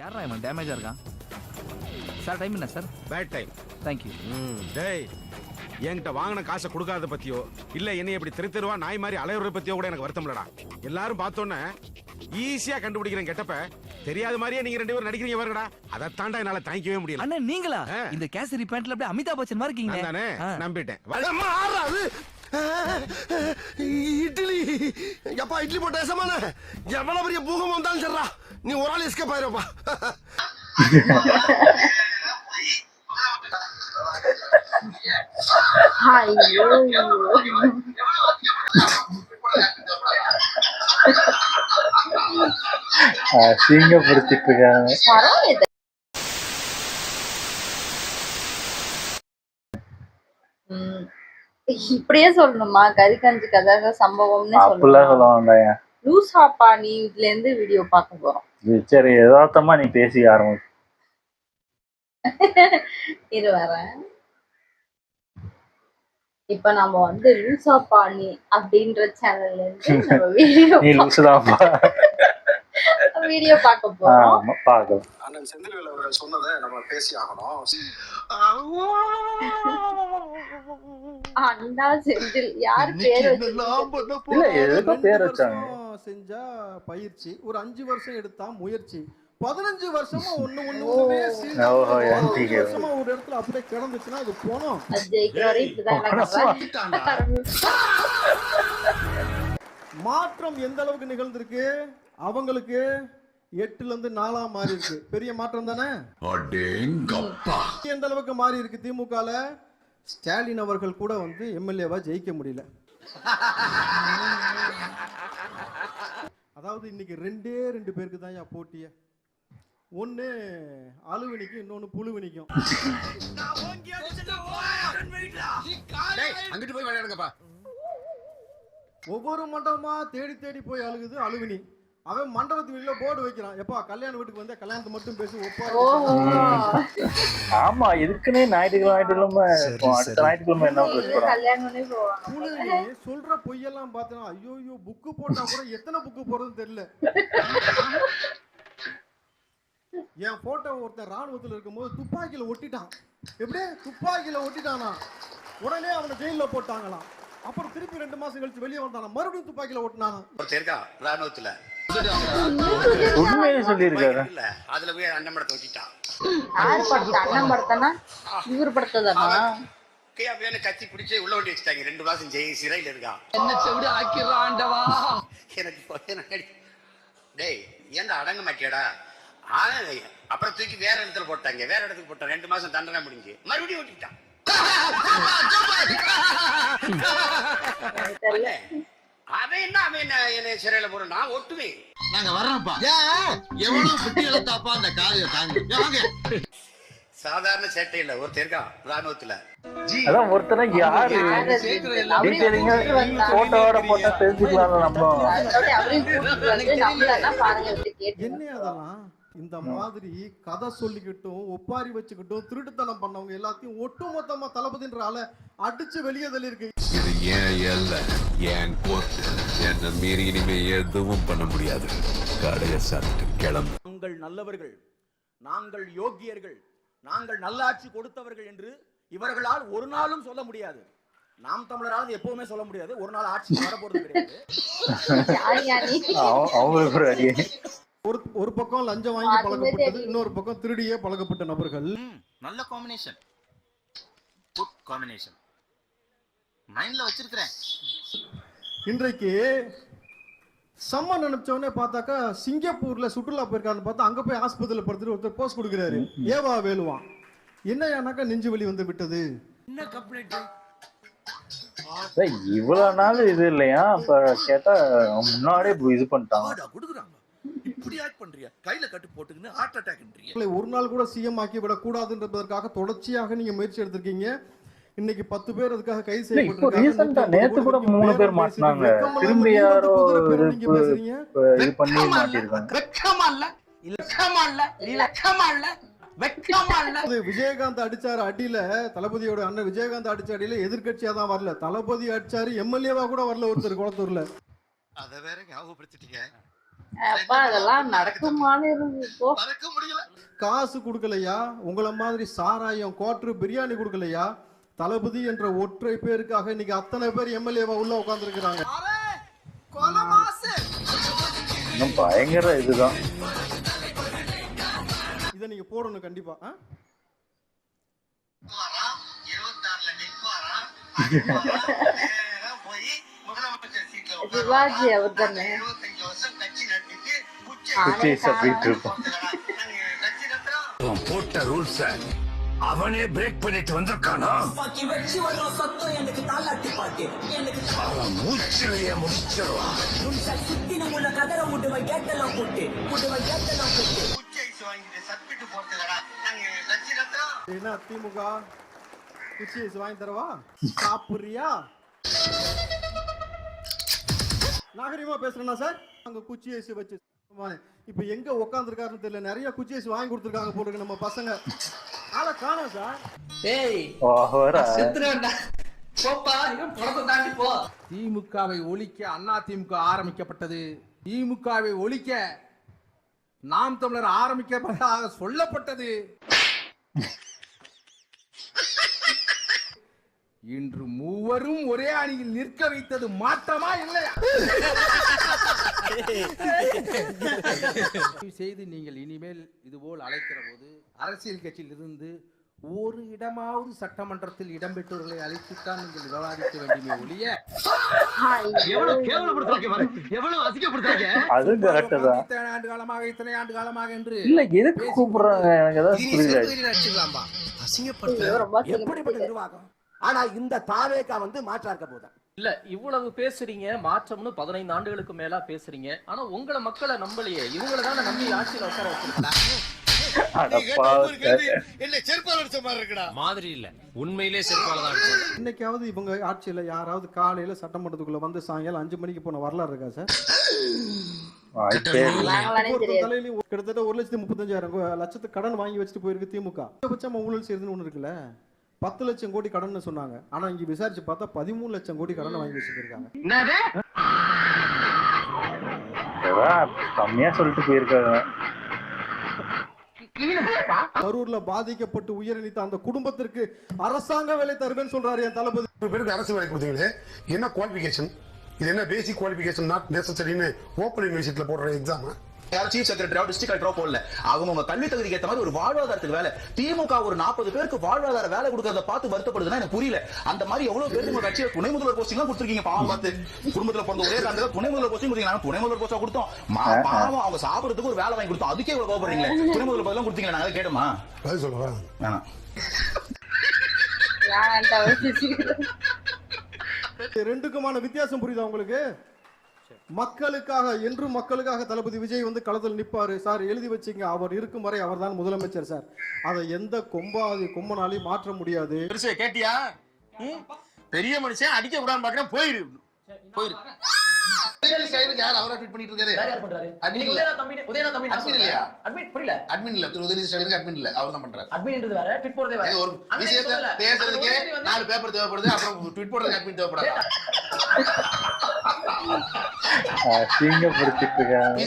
யாரா இவன் டேமேஜா இருக்கான்? சார் டைம் என்ன சார்? Bad time. தேங்க்யூ. டேய், என்கிட்ட வாங்கின காசை கொடுக்காத பத்தியோ இல்ல என்னை இப்படி தெருவா நாய் மாதிரி அலையுறத பத்தியோ கூட எனக்கு வருத்தம் இல்லடா. எல்லாரும் பார்த்தோன்னே ஈஸியா கண்டுபிடிக்கிறேன் கெட்டப்ப. தெரியாத மாதிரியே நீங்க 2 பேரும் நடிக்கிறீங்க பாருங்கடா. அதை தாண்டா என்னால தாங்கிக்கவே முடியல. அண்ணா நீங்களா? இந்த கேசரி பேண்ட்ல அப்படியே அமிதாப் பச்சன் மாதிரி இருக்கீங்க. நானே நம்பிட்டேன். இட்லி எப்பா இட்லி போட்ட சமான எவ்வளவு பெரிய பூகம் வந்தாலும் சரிடா, நீ ஒரு ஆள் எஸ்கேப் ஆயிருப்பா. அசிங்கப்படுத்திட்டு இருக்காங்க. இப்படியே சொல்லணுமா? கறிக்கஞ்சி கதை சம்பவம்னு சொல்லுவாங்க. லூசாப்பா நீ இதுல இருந்து வீடியோ பார்க்க போறோம். சரி, யதார்த்தமா நீ பேசி ஆரம்பிச்சு. இரு வரேன். இப்ப நம்ம வந்து லூசாப்பா நீ அப்படின்ற சேனல்ல இருந்து நம்ம வீடியோ பார்க்க போறோம். பார்க்கலாம். அண்ணன் செந்தில்வேல் அவர்கள் சொன்னதை நம்ம பேசி ஆகணும். அண்ணா செந்தில் யார் பேர் வச்சாங்க? செஞ்சா பயிற்சி ஒரு 5 வருஷம் எடுத்தா முயற்சி 15 வருஷமா ஒண்ணு வருஷமா ஒரு இடத்துல அப்படியே கிடந்துச்சுன்னா அது போனோம். மாற்றம் எந்த அளவுக்கு நிகழ்ந்திருக்கு? அவங்களுக்கு 8ல இருந்து 4 மாறி இருக்கு. பெரிய மாற்றம் தானே. எந்த அளவுக்கு மாறி இருக்கு? திமுகல ஸ்டாலின் அவர்கள் கூட வந்து எம்எல்ஏவா ஜெயிக்க முடியல. அதாவது இன்னைக்கு 2 பேருக்கு தான் போட்டிய. ஒண்ணு அழுவினிக்கும், இன்னொன்னு புழுவினிக்கும். ஒவ்வொரு மண்டபமா தேடி தேடி போய் அழுகுது அழுவினி. அவன் மண்டபத்து வெளியில போர்டு வைக்கிறான், எப்பா கல்யாண வீட்டுக்கு வந்தா கல்யாணத்தை மட்டும் பேசி ஒப்பா. ஆமா, இதுக்குன்னே ஞாயிற்றுக்கிழமை என்ன சொல்ற பொய்யெல்லாம் பார்த்தா ஐயோ புக்கு போட்டா கூட எத்தனை புக்கு போறதுன்னு தெரியல. என் போட்டோ ஒருத்தன் ராணுவத்தில் இருக்கும்போது துப்பாக்கியில ஒட்டிட்டான். எப்படியே துப்பாக்கியில ஒட்டிட்டானா, உடனே அவனை ஜெயில போட்டாங்களாம். அப்புறம் திருப்பி 2 மாசம் கழிச்சு வெளியே வந்தானா, மறுபடியும் துப்பாக்கியில ஒட்டினானா. ராணுவத்துல உண்மையை சொல்லியிருக்காரு. அதுல போய் அண்ணன் படத்தை ஒட்டிட்டான். யார் படத்தை? அண்ணன் படத்தானா? இவர் படத்ததானா? கத்தி பிடிச்சி உள்ள ஒட்டி வச்சுட்டாங்க. 2 மாசம் சிறையில் இருக்கான். எனக்கு டேய் ஏன்டா அடங்க மாட்டியாடா? அப்புறம் தூக்கி வேற இடத்துல போட்டாங்க. வேற இடத்துக்கு போட்டான். 2 மாசம் தண்டனை முடிஞ்சு மறுபடியும் ஓட்டிட்டான். அவன் என்ன என்ன சிறையில போற நான் ஒட்டுவேன். நாங்க வர்றோம்ப்பா. எவ்வளவு குட்டி எழுத்தாப்பா அந்த காலையை தாங்க. சாதாரண சேட்டை இல்ல. ஒருத்தர் இருக்கா ராணுவத்துல. அதான் ஒருத்தர யாரு போட்டோட போட்டா தெரிஞ்சுக்கலாம். என்ன அதெல்லாம் இந்த மாதிரி கதை சொல்லிக்கிட்டும் ஒப்பாரி வச்சுக்கிட்டும் திருட்டுத்தனம் பண்ணவங்க எல்லாத்தையும் ஒட்டு மொத்தமா தளபதின்ற ஆளை அடிச்சு வெளியே தள்ளி இருக்கு. இது ஏன் எல்ல ஏன் கோர்ட்டு என்ன மீறி இனிமே எதுவும் பண்ண முடியாது. கடைய சாப்பிட்டு கிளம்பு. நாங்கள் நல்லவர்கள், நாங்கள் யோக்கியர்கள், நாங்கள் நல்லாட்சி கொடுத்தவர்கள் என்று இவர்களால் ஒரு நாளும் சொல்ல முடியாது. நாம் தமிழரால் எப்பவுமே சொல்ல முடியாது. ஒரு நாள் ஆட்சி வரப்போறது கிடையாது. ஒரு பக்கம் லஞ்சம் வாங்கி பழக்கப்பட்டது, இன்னொரு பக்கம் திருடியே பழக்கப்பட்ட நபர்கள். நல்ல காம்பினேஷன். Good combination. மைண்ட்ல வச்சிருக்கிறேன். இன்றைக்கு சம்ம நினைச்சவனே பார்த்தாக்கா சிங்கப்பூர்ல சுற்றுலா போயிருக்காருன்னு பார்த்தா அங்க போய் ஆஸ்பத்திரியில படுத்துட்டு ஒருத்தர் போஸ்ட் கொடுக்குறாரு. ஏவா வேலுவான். என்னையானாக்கா நெஞ்சு வலி வந்து விட்டது. என்ன கம்ப்ளைண்ட்? இவ்வளவு நாள் இது இல்லையா? அப்ப கேட்டா முன்னாடியே இது பண்ணிட்டாங்க. கொடுக்குறாங்க. இப்படி ஆக்ட் பண்றியா? கையில கட்டு போட்டுக்கின்னு ஹார்ட் அட்டாக்ன்றீங்க. ஒரு நாள் கூட சிஎம் ஆக்கி விடக்கூடாதுன்றதற்காக தொடர்ச்சியாக நீங்க முயற்சி எடுத்திருக்கீங்க. இன்னைக்கு 10 பேர் அதுக்காக கைது செய்யப்பட்டிருக்காங்க. நேத்து கூட 3 பேர் மாட்டினாங்க. திரும்பி யாரோ இது பண்ணி மாட்டிருக்காங்க. வெக்கமா இல்ல? இலக்கமா இல்ல? இலக்கமா இல்ல? வெக்கமா இல்ல? விஜயகாந்த் அடிச்சாரு அடியில, தளபதியோட அண்ணன் விஜயகாந்த் அடிச்ச அடியில எதிர்கட்சியா தான் வரல, தளபதி அடிச்சாரு எம்எல்ஏவா கூட வரல ஒருத்தர் குளத்தூர்ல. அத வேற ஞாபகப்படுத்திட்டீங்க. அப்பா அதெல்லாம் நடக்குமான்னு இருந்து போ. மறக்க முடியல. காசு கொடுக்கலையா, உங்களை மாதிரி சாராயம் குவார்டர் பிரியாணி கொடுக்கலையா, தளபதி என்ற ஒற்றை பேருக்காக இன்னைக்கு அத்தனை பேர் எம்எல்ஏவா உள்ள உட்கார்ந்துருக்கிறாங்க. இன்னும் பயங்கர இதுதான். இதை நீங்க போடணும் கண்டிப்பா. 26ல நிற்பாரா போய் முதலமைச்சர் சீட்ல சிவாஜி அவர் தானே 25 வருஷம் கட்சி நடத்திட்டு குச்சி சாப்பிட்டு இருப்போம். கட்சி நடத்துறோம். போட்ட ரூல்ஸ் அவனே பிரேக் பண்ணிட்டு வந்திருக்கானா? மூச்சிலேயே முடிச்சிருவான். குச்சி ஐஸ் வாங்கிட்டு சப்பிட்டு போட்டுக்கடா. நாங்க கட்சி நடத்துறோம். என்ன திமுக குச்சி ஐஸ் வாங்கி தரவா? சாப்பிடுறியா? நாகரிகமா பேசுறேன்னா சார், அங்க குச்சி ஐஸ் வச்சு இப்ப எங்க உட்காந்துருக்காருன்னு தெரியல. நிறைய குச்சி ஐஸ் வாங்கி கொடுத்துருக்காங்க போட்டுருக்கு நம்ம பசங்க. ஆளை காணோம் சார். திமுகவை ஒழிக்க அண்ணா திமுக ஆரம்பிக்கப்பட்டது. திமுகவை ஒழிக்க நாம் தமிழர் ஆரம்பிக்கப்பட்டதாக சொல்லப்பட்டது. இன்று மூவரும் ஒரே அணியில் நிற்க வைத்தது மாற்றமா இல்லையா? செய்து நீங்கள் இனிமேல் இதுபோல் அழைக்கிற போது அரசியல் கட்சியில் இருந்து ஒரு இடமாவது சட்டமன்றத்தில் இடம்பெற்றவர்களை அழைத்துத்தான் நீங்கள் விவாதிக்க வேண்டுமே ஒழிய அது கரெக்ட் தான். இத்தனை ஆண்டு காலமாக என்று இல்ல எதுக்கு கூப்பிடுறாங்க எனக்கு ஏதாவது புரியல. அடிச்சுக்கலாம்பா. எப்படிப்பட்ட நிர்வாகம்? ஆனா இந்த தாவேகா வந்து மாற்றா இருக்க போதா இல்ல இவ்வளவு பேசுறீங்க, மாற்றம்னு 15 ஆண்டுகளுக்கு மேலா பேசுறீங்க. ஆனா உங்களை மக்களை நம்பலையே, இவங்களை தானே நம்பி ஆட்சியில உட்கார வச்சிருக்கீங்க. மாதிரி இல்ல, உண்மையிலே செருப்பாலதான். இன்னைக்காவது இவங்க ஆட்சியில யாராவது காலையில சட்டமன்றத்துக்குள்ள வந்து சாயங்காலம் 5 மணிக்கு போன வரலாறு இருக்கா சார்? தலையிலையும் கிட்டத்தட்ட 1,35,000 கடன் வாங்கி வச்சுட்டு போயிருக்கு திமுக. அதிகபட்சமா ஊழல் செய்யறதுன்னு ஒண்ணு இருக்குல்ல. 10 லட்சம் கோடி கடன் சொன்னாங்க. ஆனா இங்க விசாரிச்சு பார்த்தா 13 லட்சம் கோடி கடன் வாங்கி வச்சிருக்காங்க. கம்மியா சொல்லிட்டு போயிருக்காங்க. கரூர்ல பாதிக்கப்பட்டு உயிரிழந்த அந்த குடும்பத்திற்கு அரசாங்க வேலை தருவேன்னு சொல்றாரு என் தளபதி. பேருக்கு அரசு வேலை கொடுத்தீங்களே, என்ன குவாலிபிகேஷன்? இது என்ன பேசிக் குவாலிபிகேஷன் நாட் நெசசரின்னு ஓப்பன் யூனிவர்சிட்டியில போடுற எக்ஸாம். சீஃப் செக்ரட்டரியா டிஸ்ட்ரிக்ட் கலெக்டரா போடல. அவங்க கல்வி தகுதிக்கு ஏற்ற மாதிரி ஒரு வாழ்வாதாரத்துக்கு வேலை. திமுக ஒரு 40 பேருக்கு வாழ்வாதார வேலை கொடுக்கறத பார்த்து வருத்தப்படுதுன்னா எனக்கு புரியல. அந்த மாதிரி எவ்வளவு பேருக்கு உங்க கட்சியில துணை முதல்வர் போஸ்டிங் எல்லாம் கொடுத்துருக்கீங்க. பாவம் பார்த்து குடும்பத்துல பிறந்த ஒரே அந்த துணை முதல்வர் போஸ்டிங் கொடுத்தீங்க. துணை முதல்வர் போஸ்டா கொடுத்தோம். பாவம் அவங்க சாப்பிடுறதுக்கு ஒரு வேலை வாங்கி கொடுத்தோம். அதுக்கே இவ்வளவு கோபப்படுறீங்களே. துணை முதல்வர் பதிலாம் கொடுத்தீங்க. நாங்க கேட்டோமா? பதில் சொல்லுவா வேணாம். ரெண்டுக்குமான வித்தியாசம் புரியுதா உங்களுக்கு? மக்களுக்காக என்றும் மக்களுக்காக தளபதி விஜய் வந்து களத்தில் நிற்பாரு சார். எழுதி வச்சுங்க, அவர் இருக்கும் வரை அவர் தான் முதலமைச்சர் சார். அதை எந்த கொம்பனாலையும் மாற்ற முடியாது. கேட்டியா? பெரிய மனுஷன் அடிக்க விடாம பாக்குறேன். போயிரு யார் அவரை ட்வீட் பண்ணிட்டு இருக்காரு? அட்மின் இல்ல. அட்மின் புரியல. அட்மின் இல்ல. உதயநிதி ஸ்டாலினுக்கு அட்மின் இல்ல. அவர் தான் பண்றாரு. அட்மின்ன்றது வேற, ட்வீட் போடுறதே வேற. ஒரு விஷயத்தை பேசுறதுக்கு 4 பேப்பர் தேவைப்படுது. அப்புறம் ட்வீட் போடுறதுக்கு அட்மின் தேவைப்படாது. அசிங்கப்படுத்திட்டு இருக்காங்க.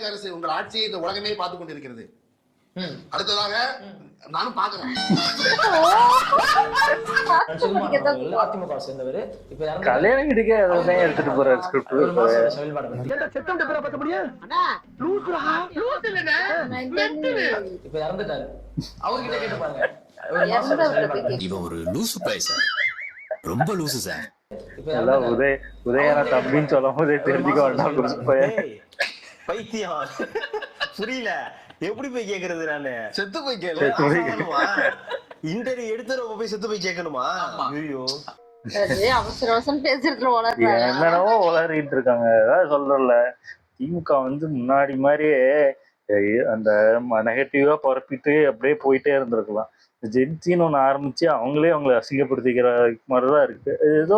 அரசு உங்கள் ஆட்சியை இந்த உலகமே பார்த்துக் கொண்டிருக்கிறது. அடுத்ததாக நானும் பாக்குறேன். கல்யாணம் கிட்டே அதான் எடுத்துட்டு போறாரு ஸ்கிரிப்ட். இப்ப இறந்துட்டாரு. அவர்கிட்ட கேட்டு பாருங்க. இவன் ஒரு லூசு பாய் சார், ரொம்ப லூசு சார். உதயனா தம்பின்னு சொல்லும் போதே தெரிஞ்சுக்க வேண்டாம். பைத்தியம் புரியல. எப்படி போய் கேக்குறது? நானு செத்து போய் கேளு. இன்டர்வியூ எடுத்து போய் செத்து போய் கேட்கணுமா? ஐயோ அவசர அவசரம் பேசுறது என்னென்னவோ உளறிட்டு இருக்காங்க. ஏதாவது சொல்றல திமுக வந்து முன்னாடி மாதிரியே அந்த நெகட்டிவா பரப்பிட்டு அப்படியே போயிட்டே இருந்திருக்கலாம். ஜென்சின்னு ஒன்று ஆரம்பிச்சு அவங்களே அவங்களை அசிங்கப்படுத்திக்கிற மாதிரிதான் இருக்கு. ஏதோ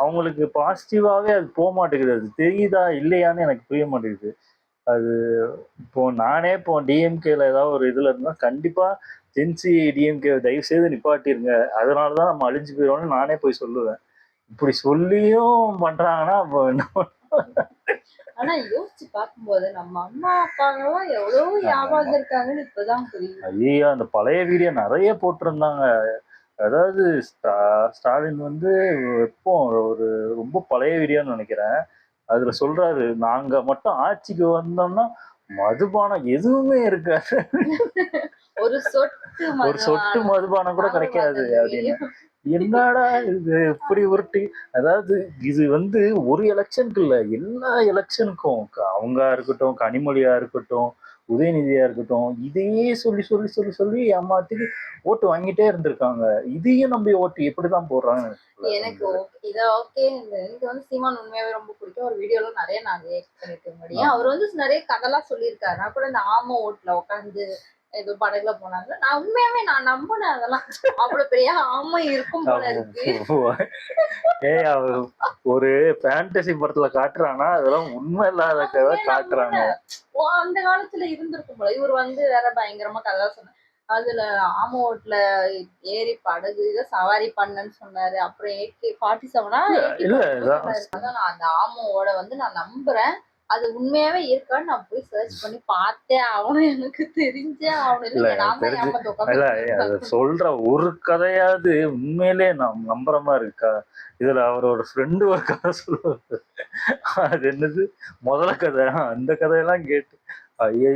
அவங்களுக்கு பாசிட்டிவாவே அது போக மாட்டேங்குது. அது தெரியுதா இல்லையான்னு எனக்கு புரிய மாட்டேங்குது. அது இப்போ நானே இப்போ டிஎம்கேல ஏதாவது ஒரு இதுல இருந்தா கண்டிப்பா ஜென்சி டிஎம்கே தயவு செய்து நிப்பாட்டிருங்க, அதனாலதான் நம்ம அழிஞ்சு போயிடுவோம்னு நானே போய் சொல்லுவேன். இப்படி சொல்லியும் பண்றாங்கன்னா அப்போ என்ன ஆனா யோசிச்சு பார்க்கும்போது நம்ம அம்மா அப்பாங்கெல்லாம் எவ்வளவு ஞாபகம் இருக்காங்கன்னு இப்பதான் புரியுது. ஐயா அந்த பழைய வீடியோ நிறைய போட்டிருந்தாங்க. அதாவது ஸ்டாலின் வந்து எப்போ ஒரு ரொம்ப பழைய வீடியோன்னு நினைக்கிறேன். அதுல சொல்றாரு, நாங்க மட்டும் ஆட்சிக்கு வந்தோம்னா மதுபானம் எதுவுமே இருக்காது, ஒரு சொட்டு மதுபானம் கூட கிடைக்காது அப்படின்னு. என்னடா இது இப்படி உருட்டி, அதாவது இது வந்து ஒரு எலெக்ஷனுக்கு இல்ல, எல்லா எலெக்ஷனுக்கும் அவங்க இருக்கட்டும், கனிமொழியா இருக்கட்டும், உதயநிதியா இருக்கட்டும், இதையே சொல்லி சொல்லி சொல்லி சொல்லி ஏமாத்திட்டு ஓட்டு வாங்கிட்டே இருந்திருக்காங்க. இதையும் நம்பி ஓட்டு எப்படிதான் போடுறாங்க எனக்கு இத ஓகே. எனக்கு வந்து சீமான் உண்மையாவே ரொம்ப பிடிக்கும். ஒரு வீடியோல நிறைய நான் ரியாக்ட் பண்ணிருக்க முடியும். அவர் வந்து நிறைய கதைலாம் சொல்லியிருக்காரு. நான் கூட இந்த ஆம ஓட்டுல உட்காந்து ஏதோ படகுல போனாங்க. நான் உண்மையாவே நான் நம்பினேன் அதெல்லாம். அவ்வளவு பெரிய ஆமை இருக்கும் போல இருக்கு. ஒரு ஃபேண்டசி படத்துல காட்டுறானா அதெல்லாம் உண்மை இல்லாத கதை காட்டுறாங்க. அந்த காலத்துல இருந்திருக்கும் போல. இவர் வந்து வேற பயங்கரமா கதை சொன்னார். அதுல ஆம ஓட்டுல ஏறி படகு இதை சவாரி பண்ணன்னு சொன்னாரு. அப்புறம் AK-47 அதான் நான் அந்த ஆமோட வந்து நான் நம்புறேன். அது உண்மையாவே இருக்கான்னு நான் போய் சர்ச் பண்ணி பார்த்தேன். அவனும் எனக்கு தெரிஞ்சே சொல்ற ஒரு கதையாவது உண்மையிலே நான் நம்புற மாதிரி இருக்கா? இதுல அவரோட ஃப்ரெண்டு ஒரு கதை சொல்லுவாரு, அது என்னது முதல்ல கதை, அந்த கதையெல்லாம் கேட்டு ஐயோ.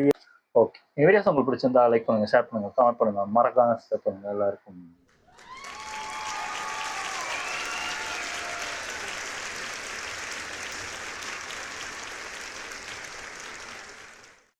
ஓகே, வீடியோஸ் உங்களுக்கு பிடிச்சிருந்தா லைக் பண்ணுங்க, ஷேர் பண்ணுங்க, கமெண்ட் பண்ணுங்க, மறக்காம சப்ஸ்கிரைப் பண்ணுங்க. எல்லாருக்கும்